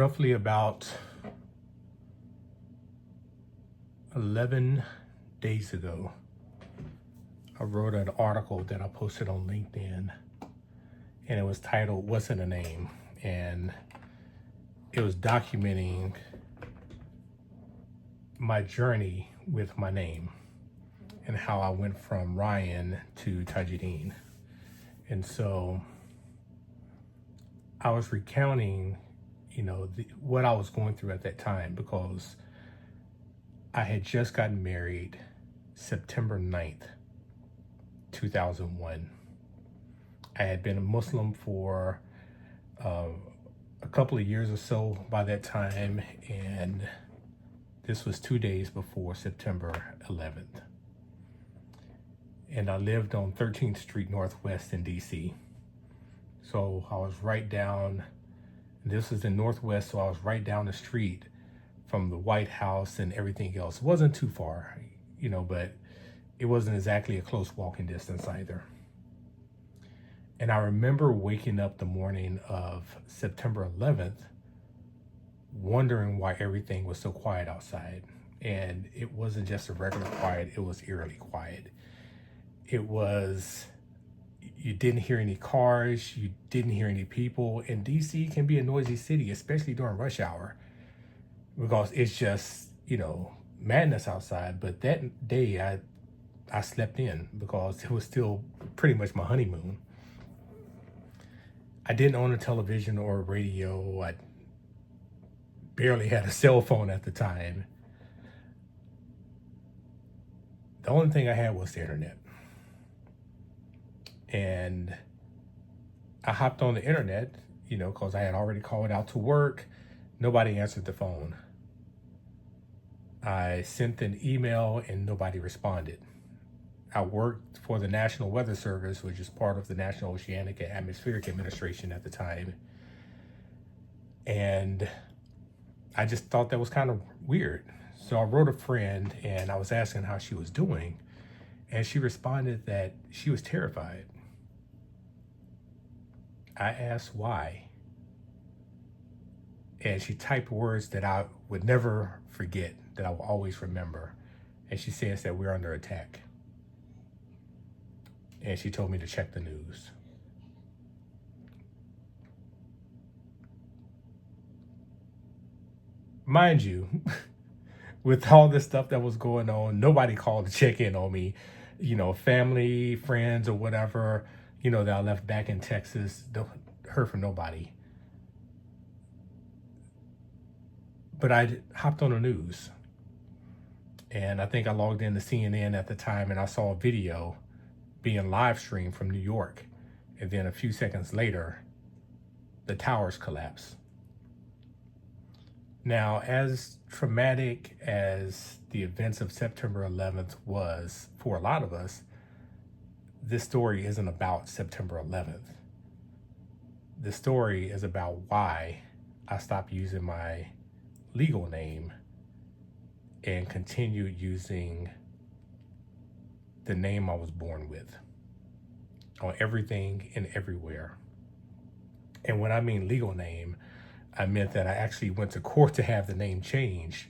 roughly about 11 days ago, I wrote an article that I posted on LinkedIn, and it was titled "Wasn't a Name," and it was documenting my journey with my name and how I went from Ryan to Tajuddeen. And so I was recounting, what I was going through at that time, because I had just gotten married September 9th, 2001. I had been a Muslim for a couple of years or so by that time, and this was 2 days before September 11th. And I lived on 13th Street Northwest in DC. So I was right down, this is in Northwest, so I was right down the street from the White House and everything else. It wasn't too far, but it wasn't exactly a close walking distance either. And I remember waking up the morning of September 11th, wondering why everything was so quiet outside. And it wasn't just a regular quiet, it was eerily quiet. It was, you didn't hear any cars, you didn't hear any people. And DC can be a noisy city, especially during rush hour, because it's just, madness outside. But that day I slept in because it was still pretty much my honeymoon. I didn't own a television or a radio. I barely had a cell phone at the time. The only thing I had was the internet. And I hopped on the internet, because I had already called out to work. Nobody answered the phone. I sent an email and nobody responded. I worked for the National Weather Service, which is part of the National Oceanic and Atmospheric Administration at the time. And I just thought that was kind of weird. So I wrote a friend and I was asking how she was doing. And she responded that she was terrified. I asked why. And she typed words that I would never forget, that I will always remember. And she says that we're under attack. And she told me to check the news. Mind you, with all this stuff that was going on, nobody called to check in on me. Family, friends, or whatever, that I left back in Texas, don't heard from nobody. But I hopped on the news. And I think I logged into CNN at the time, and I saw a video being live streamed from New York. And then a few seconds later, the towers collapsed. Now, as traumatic as the events of September 11th was for a lot of us, this story isn't about September 11th. The story is about why I stopped using my legal name and continued using the name I was born with on everything and everywhere. And when I mean legal name, I meant that I actually went to court to have the name changed,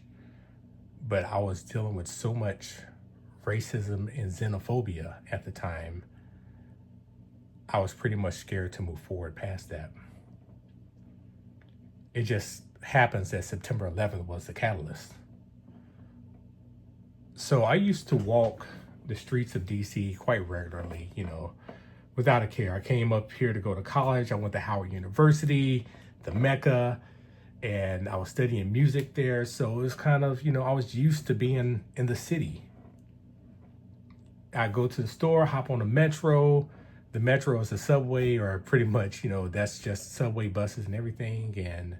but I was dealing with so much racism and xenophobia at the time, I was pretty much scared to move forward past that. It just happens that September 11th was the catalyst. So I used to walk the streets of DC quite regularly, without a care. I came up here to go to college. I went to Howard University, the Mecca, and I was studying music there. So it was kind of, I was used to being in the city. I go to the store, hop on the metro. The metro is the subway, or pretty much, that's just subway buses and everything. And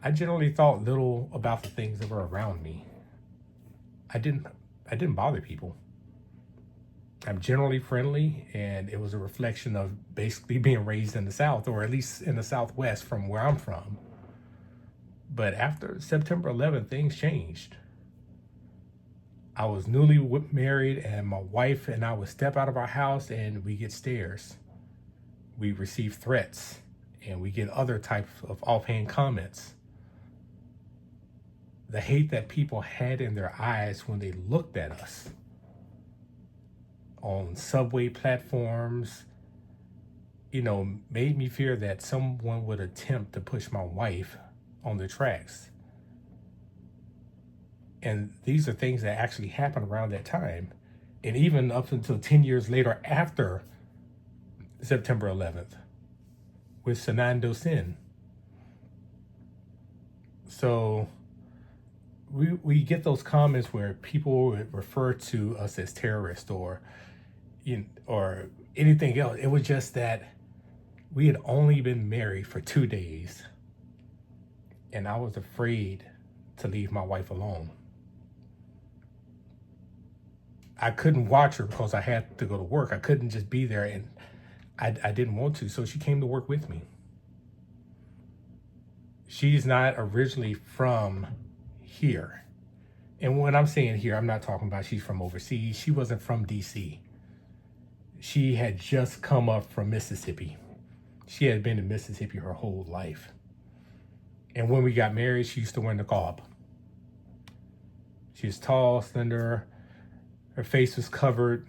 I generally thought little about the things that were around me. I didn't bother people. I'm generally friendly, and it was a reflection of basically being raised in the South, or at least in the Southwest from where I'm from. But after September 11th, things changed. I was newly married, and my wife and I would step out of our house and we get stares. We receive threats, and we get other types of offhand comments. the hate that people had in their eyes when they looked at us on subway platforms, made me fear that someone would attempt to push my wife on the tracks. And these are things that actually happened around that time. And even up until 10 years later after September 11th with Sanando Sin. So we get those comments where people refer to us as terrorists or anything else. It was just that we had only been married for 2 days, and I was afraid to leave my wife alone. I couldn't watch her because I had to go to work. I couldn't just be there, and I didn't want to, so she came to work with me. She's not originally from here. And when I'm saying here, I'm not talking about she's from overseas. She wasn't from DC. She had just come up from Mississippi. She had been in Mississippi her whole life. And when we got married, she used to wear niqab. She was tall, slender. Her face was covered.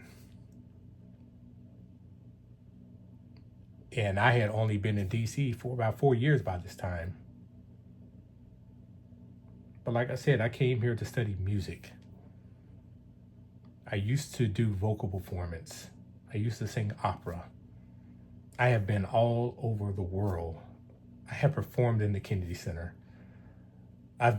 And I had only been in DC for about 4 years by this time. But like I said, I came here to study music. I used to do vocal performance. I used to sing opera. I have been all over the world. I have performed in the Kennedy Center. I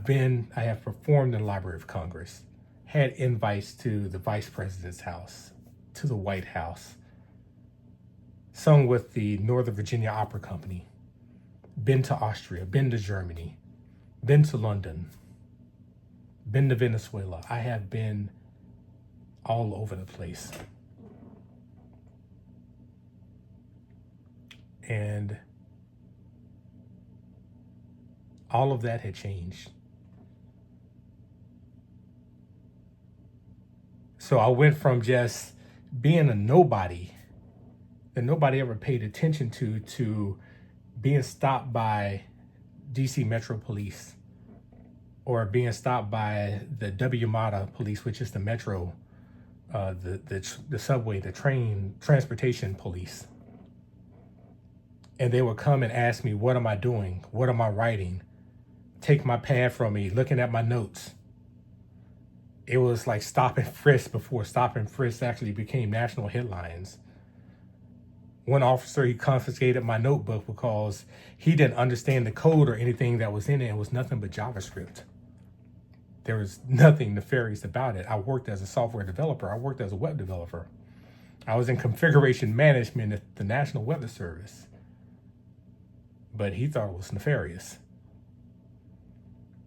have performed in the Library of Congress, had invites to the Vice President's house, to the White House, sung with the Northern Virginia Opera Company, been to Austria, been to Germany, been to London, been to Venezuela. I have been all over the place. And all of that had changed. So I went from just being a nobody that nobody ever paid attention to being stopped by DC Metro Police or being stopped by the WMATA police, which is the metro, the subway, the train, transportation police. And they would come and ask me, what am I doing? What am I writing? Take my pad from me, looking at my notes. It was like stop and frisk before stop and frisk actually became national headlines. One officer, he confiscated my notebook because he didn't understand the code or anything that was in it. It was nothing but JavaScript. There was nothing nefarious about it. I worked as a software developer. I worked as a web developer. I was in configuration management at the National Weather Service. But he thought it was nefarious.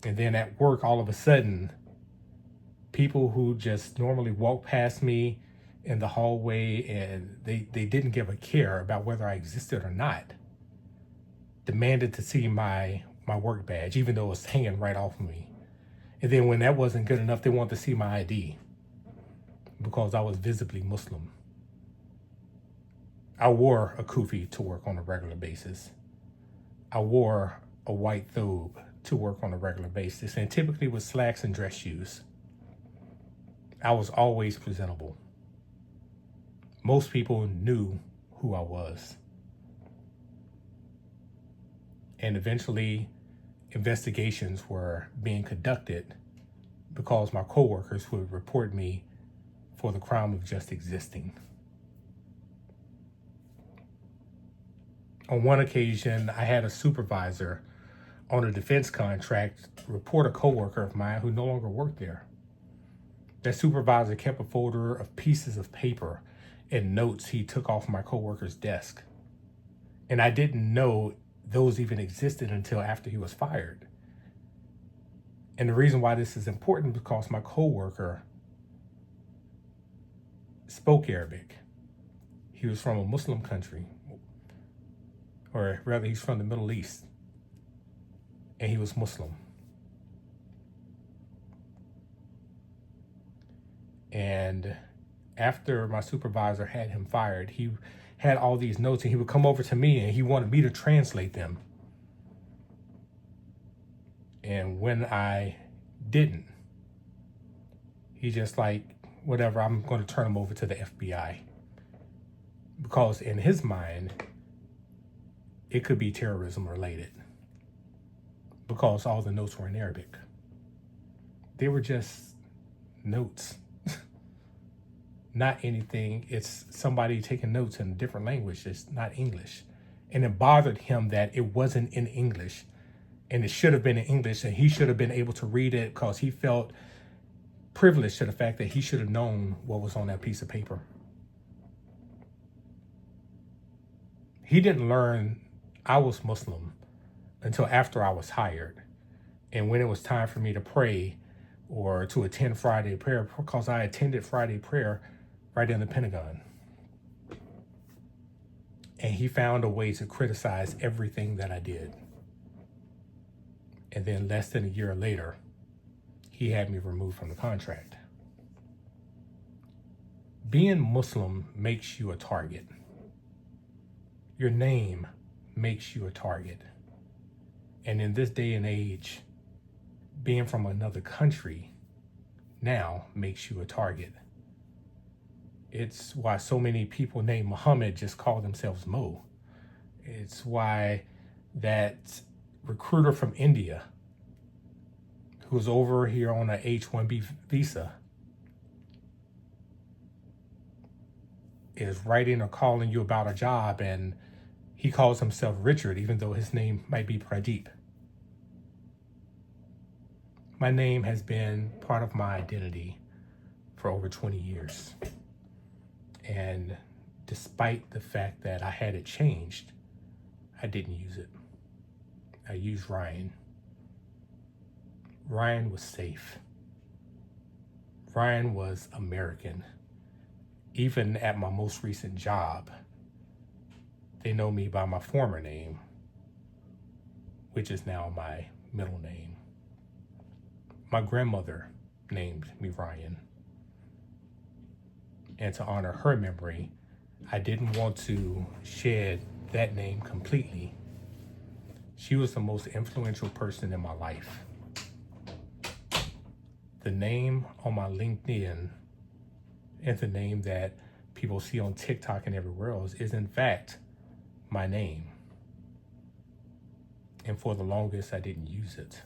And then at work, all of a sudden, people who just normally walk past me in the hallway and they didn't give a care about whether I existed or not, demanded to see my work badge, even though it was hanging right off of me. And then when that wasn't good enough, they wanted to see my ID because I was visibly Muslim. I wore a kufi to work on a regular basis. I wore a white thobe to work on a regular basis, and typically with slacks and dress shoes. I was always presentable. Most people knew who I was. And eventually, investigations were being conducted because my coworkers would report me for the crime of just existing. On one occasion, I had a supervisor on a defense contract report a coworker of mine who no longer worked there. That supervisor kept a folder of pieces of paper and notes he took off my coworker's desk. And I didn't know those even existed until after he was fired. And the reason why this is important is because my coworker spoke Arabic. He was from a Muslim country. Or rather, he's from the Middle East, and he was Muslim. And after my supervisor had him fired, he had all these notes, and he would come over to me, and he wanted me to translate them. And when I didn't. He just like, whatever, I'm going to turn him over to the FBI. Because in his mind, it could be terrorism related. Because all the notes were in Arabic. They were just notes. Not anything. It's somebody taking notes in a different language. It's not English. And it bothered him that it wasn't in English. And it should have been in English. And he should have been able to read it because he felt privileged to the fact that he should have known what was on that piece of paper. He didn't learn I was Muslim until after I was hired. And when it was time for me to pray or to attend Friday prayer, because I attended Friday prayer right in the Pentagon. And he found a way to criticize everything that I did. And then less than a year later, he had me removed from the contract. Being Muslim makes you a target. Your name makes you a target. And in this day and age, being from another country now makes you a target. It's why so many people named Muhammad just call themselves Mo. It's why that recruiter from India who's over here on a H-1B visa is writing or calling you about a job and he calls himself Richard, even though his name might be Pradeep. My name has been part of my identity for over 20 years. And despite the fact that I had it changed, I didn't use it. I used Ryan. Ryan was safe. Ryan was American. Even at my most recent job, they know me by my former name, which is now my middle name. My grandmother named me Ryan. And to honor her memory, I didn't want to shed that name completely. She was the most influential person in my life. The name on my LinkedIn and the name that people see on TikTok and everywhere else is in fact my name. And for the longest, I didn't use it.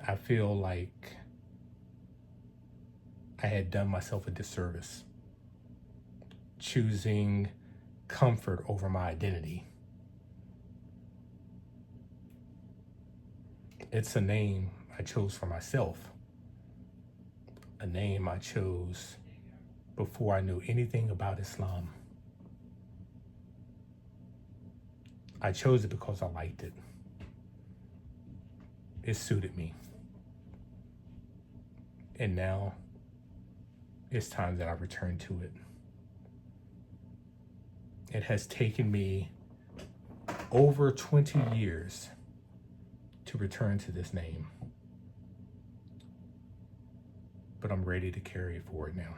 I feel like I had done myself a disservice choosing comfort over my identity. It's a name I chose for myself, a name I chose before I knew anything about Islam. I chose it because I liked it. It suited me. And now it's time that I return to it. It has taken me over 20 years to return to this name. But I'm ready to carry it forward now.